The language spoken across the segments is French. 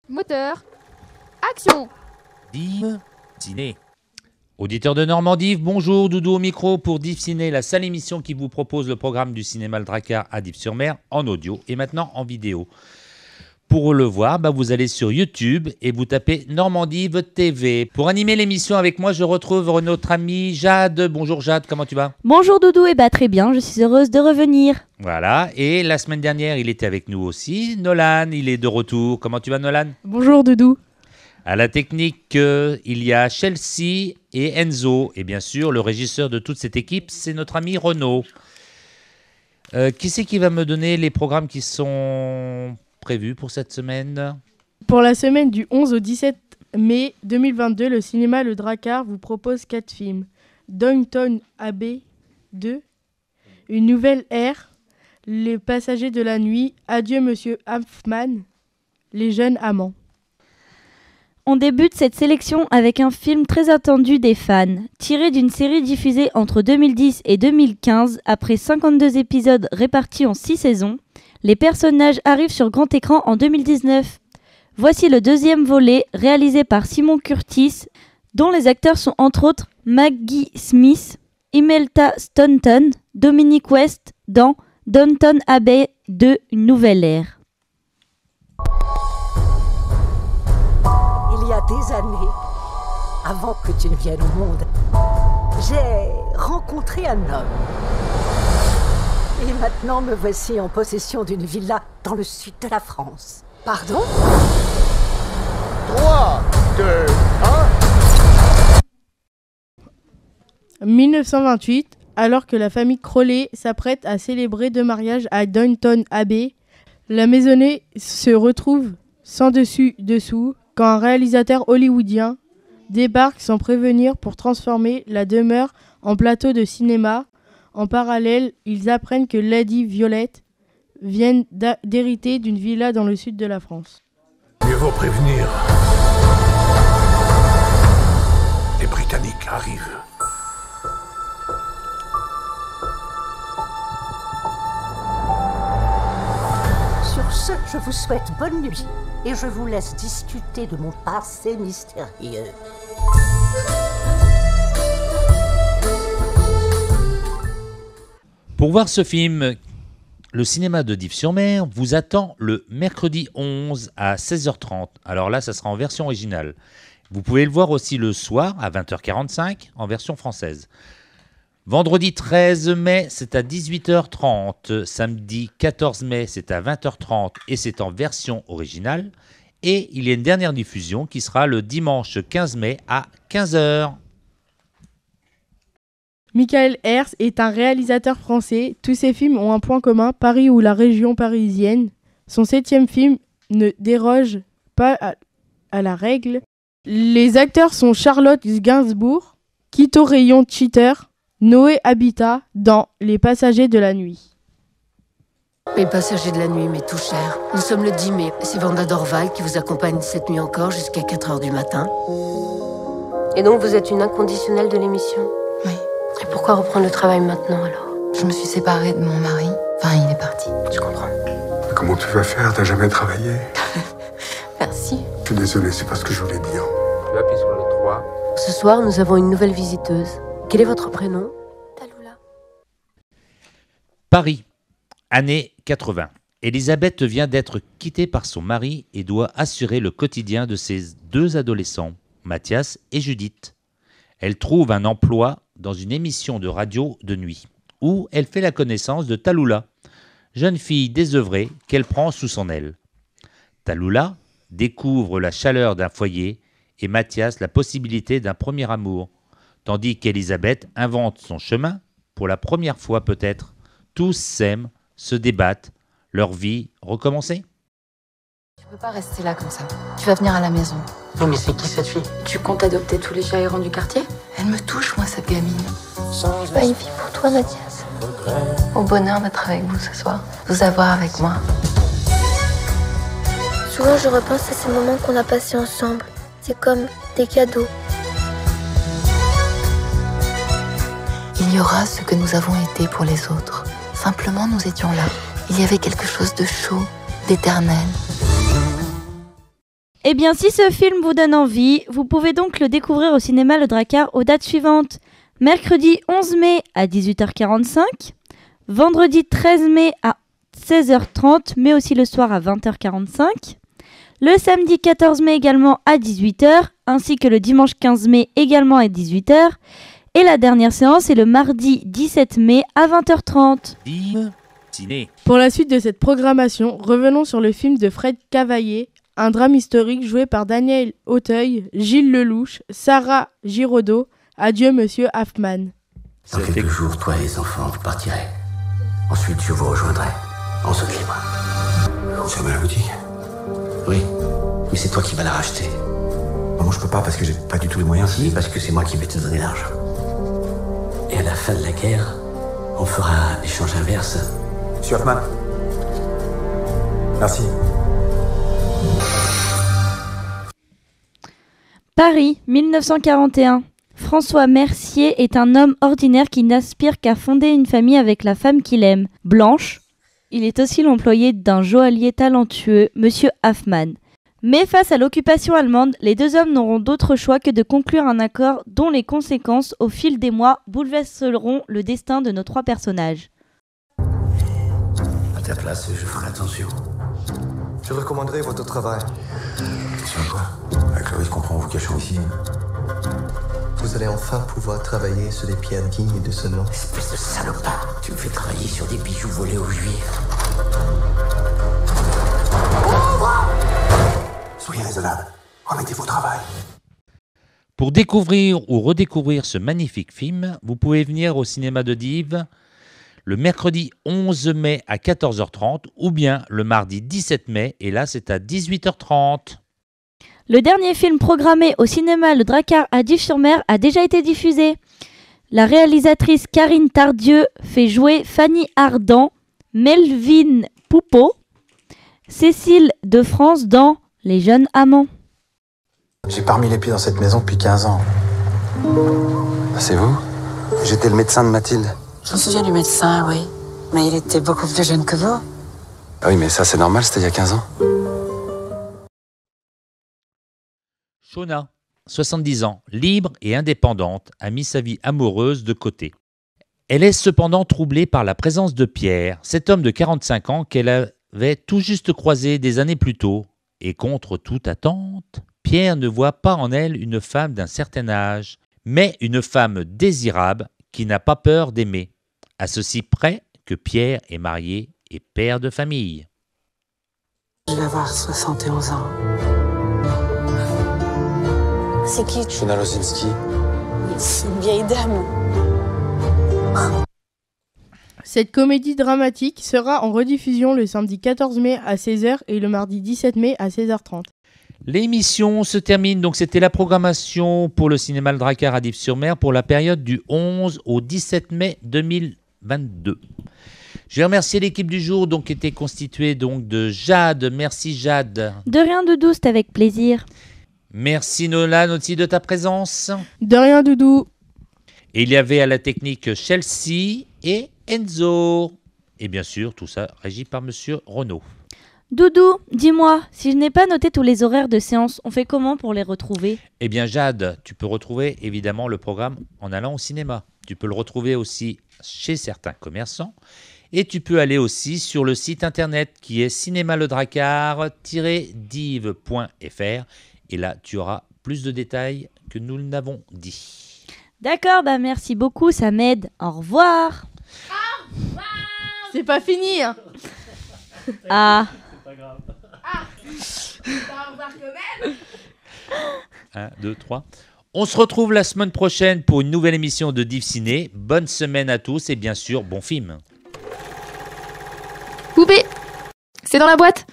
Moteur. Action. Div Ciné. Auditeurs de Normandie, bonjour, Doudou au micro pour Div Ciné, la seule émission qui vous propose le programme du cinéma Le Drakkar à Dives-sur-Mer en audio et maintenant en vidéo. Pour le voir, vous allez sur YouTube et vous tapez Normandie TV. Pour animer l'émission avec moi, je retrouve notre amie Jade. Bonjour Jade, comment tu vas ? Bonjour Doudou, très bien, je suis heureuse de revenir. Voilà, et la semaine dernière, il était avec nous aussi. Nolan, il est de retour. Comment tu vas Nolan ? Bonjour Doudou. À la technique, il y a Chelsea et Enzo. Et bien sûr, le régisseur de toute cette équipe, c'est notre ami Renaud. Qui c'est qui va me donner les programmes qui sont prévus pour cette semaine ? Pour la semaine du 11 au 17 mai 2022, le cinéma Le Drakkar vous propose 4 films. Downton Abbey 2, Une nouvelle ère, Les passagers de la nuit, Adieu Monsieur Hoffman, Les jeunes amants. On débute cette sélection avec un film très attendu des fans. Tiré d'une série diffusée entre 2010 et 2015, après 52 épisodes répartis en 6 saisons, les personnages arrivent sur grand écran en 2019. Voici le deuxième volet, réalisé par Simon Curtis, dont les acteurs sont entre autres Maggie Smith, Imelda Staunton, Dominic West dans Downton Abbey 2, Une nouvelle ère. Il y a des années, avant que tu ne viennes au monde, j'ai rencontré un homme. Et maintenant me voici en possession d'une villa dans le sud de la France. Pardon ? 3, 2, 1... 1928, alors que la famille Crowley s'apprête à célébrer 2 mariages à Downton Abbey, la maisonnée se retrouve sans dessus-dessous quand un réalisateur hollywoodien débarque sans prévenir pour transformer la demeure en plateau de cinéma. En parallèle, ils apprennent que Lady Violette vient d'hériter d'une villa dans le sud de la France. Mieux vaut prévenir. Les Britanniques arrivent. Sur ce, je vous souhaite bonne nuit et je vous laisse discuter de mon passé mystérieux. Pour voir ce film, le cinéma de Dives-sur-Mer vous attend le mercredi 11 à 16h30. Alors là, ça sera en version originale. Vous pouvez le voir aussi le soir à 20h45 en version française. Vendredi 13 mai, c'est à 18h30. Samedi 14 mai, c'est à 20h30 et c'est en version originale. Et il y a une dernière diffusion qui sera le dimanche 15 mai à 15h. Michael Herz est un réalisateur français. Tous ses films ont un point commun, Paris ou la région parisienne. Son 7e film ne déroge pas à la règle. Les acteurs sont Charlotte Gainsbourg, Quito Rayon Cheater, Noé Habitat dans Les passagers de la nuit. Les passagers de la nuit m'est tout cher. Nous sommes le 10 mai. C'est Vanda Dorval qui vous accompagne cette nuit encore jusqu'à 4h du matin. Et donc vous êtes une inconditionnelle de l'émission ? Oui. Et pourquoi reprendre le travail maintenant alors ? Je me suis séparée de mon mari. Enfin, il est parti. Je comprends. Comment tu vas faire ? T'as jamais travaillé ? Merci. Je suis désolé, c'est pas ce que je voulais dire. Tu appuies sur le 3. Ce soir, nous avons une nouvelle visiteuse. Quel est votre prénom ? Talula. Paris, année 80. Elisabeth vient d'être quittée par son mari et doit assurer le quotidien de ses 2 adolescents, Mathias et Judith. Elle trouve un emploi dans une émission de radio de nuit, où elle fait la connaissance de Talula, jeune fille désœuvrée qu'elle prend sous son aile. Talula découvre la chaleur d'un foyer et Mathias la possibilité d'un premier amour, tandis qu'Elisabeth invente son chemin, pour la première fois peut-être. Tous s'aiment, se débattent, leur vie recommencer. Tu peux pas rester là comme ça. Tu vas venir à la maison. Oui, mais c'est qui cette fille ? Tu comptes adopter tous les chats errants du quartier ? Elle me touche, moi, cette gamine. C'est pas une fille pour toi, Mathias. Au bonheur d'être avec vous ce soir. Vous avoir avec moi. Souvent, je repense à ces moments qu'on a passés ensemble. C'est comme des cadeaux. Il y aura ce que nous avons été pour les autres. Simplement, nous étions là. Il y avait quelque chose de chaud, d'éternel. Eh bien, si ce film vous donne envie, vous pouvez donc le découvrir au cinéma Le Drakkar aux dates suivantes. Mercredi 11 mai à 18h45, vendredi 13 mai à 16h30, mais aussi le soir à 20h45, le samedi 14 mai également à 18h, ainsi que le dimanche 15 mai également à 18h, et la dernière séance est le mardi 17 mai à 20h30. Ciné. Pour la suite de cette programmation, revenons sur le film de Fred Cavaillé, un drame historique joué par Daniel Auteuil, Gilles Lelouch, Sarah Giraudot. Adieu, monsieur Hoffman. Dans quelques jours, toi et les enfants, vous partirez. Ensuite, je vous rejoindrai, en zone libre. On ferme la boutique? Oui, mais c'est toi qui vas la racheter. Moi, je peux pas parce que j'ai pas du tout les moyens. Si, parce que c'est moi qui vais te donner l'argent. Et à la fin de la guerre, on fera l'échange inverse. Monsieur Hoffman. Merci. Paris, 1941. François Mercier est un homme ordinaire qui n'aspire qu'à fonder une famille avec la femme qu'il aime, Blanche. Il est aussi l'employé d'un joaillier talentueux, monsieur Hoffman. Mais face à l'occupation allemande, les deux hommes n'auront d'autre choix que de conclure un accord dont les conséquences, au fil des mois, bouleverseront le destin de nos trois personnages. À ta place, je ferai attention. Je recommanderais votre travail. Attention à quoi? Avec le risque qu'on prend en vous cachant ici. Vous allez enfin pouvoir travailler sur des pierres dignes de ce nom. Espèce de salopard, tu me fais travailler sur des bijoux volés aux juifs. Soyez raisonnable. Remettez-vous au travail. Pour découvrir ou redécouvrir ce magnifique film, vous pouvez venir au cinéma de Dives le mercredi 11 mai à 14h30 ou bien le mardi 17 mai, et là c'est à 18h30. Le dernier film programmé au cinéma Le Drakkar à Dives-sur-Mer a déjà été diffusé. La réalisatrice Karine Tardieu fait jouer Fanny Ardant, Melvin Poupeau, Cécile de France dans Les Jeunes Amants. J'ai pas remis les pieds dans cette maison depuis 15 ans. C'est vous? J'étais le médecin de Mathilde. Je me souviens du médecin, oui. Mais il était beaucoup plus jeune que vous. Ah oui, mais ça c'est normal, c'était il y a 15 ans. Shona, 70 ans, libre et indépendante, a mis sa vie amoureuse de côté. Elle est cependant troublée par la présence de Pierre, cet homme de 45 ans qu'elle avait tout juste croisé des années plus tôt. Et contre toute attente, Pierre ne voit pas en elle une femme d'un certain âge, mais une femme désirable qui n'a pas peur d'aimer, à ceci près que Pierre est marié et père de famille. Je vais avoir 71 ans. C'est qui? Shona Losinski. C'est une vieille dame. Cette comédie dramatique sera en rediffusion le samedi 14 mai à 16h et le mardi 17 mai à 16h30. L'émission se termine, donc c'était la programmation pour le cinéma Le Drakkar à Dives-sur-Mer pour la période du 11 au 17 mai 2022. Je vais remercier l'équipe du jour donc, qui était constituée donc, de Jade. Merci Jade. De rien Doudou, c'est avec plaisir. Merci Nolan aussi de ta présence. De rien Doudou. Et il y avait à la technique Chelsea et Enzo. Et bien sûr, tout ça régi par Monsieur Renaud. Doudou, dis-moi, si je n'ai pas noté tous les horaires de séance, on fait comment pour les retrouver? Eh bien Jade, tu peux retrouver évidemment le programme en allant au cinéma. Tu peux le retrouver aussi chez certains commerçants. Et tu peux aller aussi sur le site internet qui est cinémaledrakkar-dive.fr. Et là, tu auras plus de détails que nous n'avons dit. D'accord, bah merci beaucoup, ça m'aide. Au revoir. C'est pas fini, hein. Ah. C'est pas grave. Ah. Au revoir quand même. 1, 2, 3. On se retrouve la semaine prochaine pour une nouvelle émission de Div Ciné. Bonne semaine à tous et bien sûr, bon film. Poupée, c'est dans la boîte.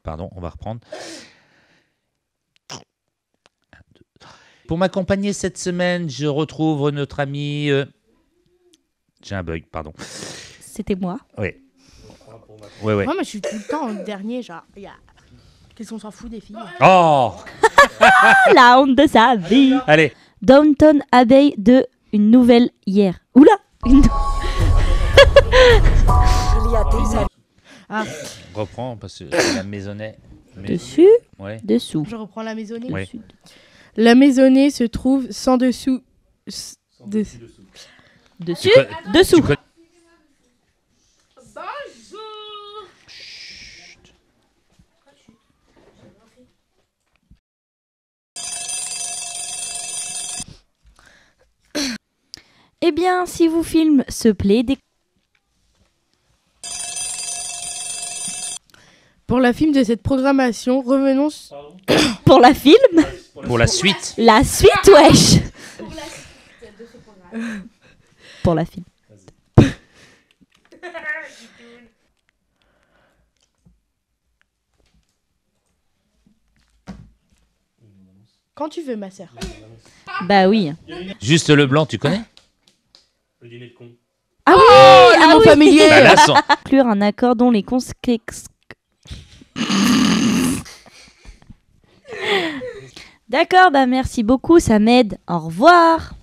Pardon, on va reprendre. Pour m'accompagner cette semaine, je retrouve notre ami... J'ai un bug, pardon. C'était moi. Oui. Ouais. Moi, je suis tout le temps en dernier, genre... Qu'est-ce qu'on s'en fout des filles? Oh. La honte de sa vie. Allez. Downton Abbey de Une Nouvelle Hier. Oula. Il y a des années. Ah. Reprends parce que c'est la maisonnée. Dessus, Ouais. dessous. Je reprends la maisonnée. Ouais. La maisonnée se trouve sans dessous. Dessus. Dessus, dessous. Eh bien, si vous film se plaît, Pour la film de cette programmation, revenons. Pour la film Pour la suite. La suite, wesh. Pour la film. Quand tu veux, ma sœur. Bah oui. Juste le blanc, tu connais? Le dîner de con. Ah oui, le mot familier. Bah, là, sans- Inclure un accord dont les conséquences. D'accord, bah merci beaucoup, ça m'aide. Au revoir.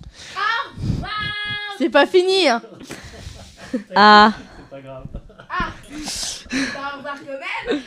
C'est pas fini. Hein. Ah. C'est pas grave. Au revoir quand même.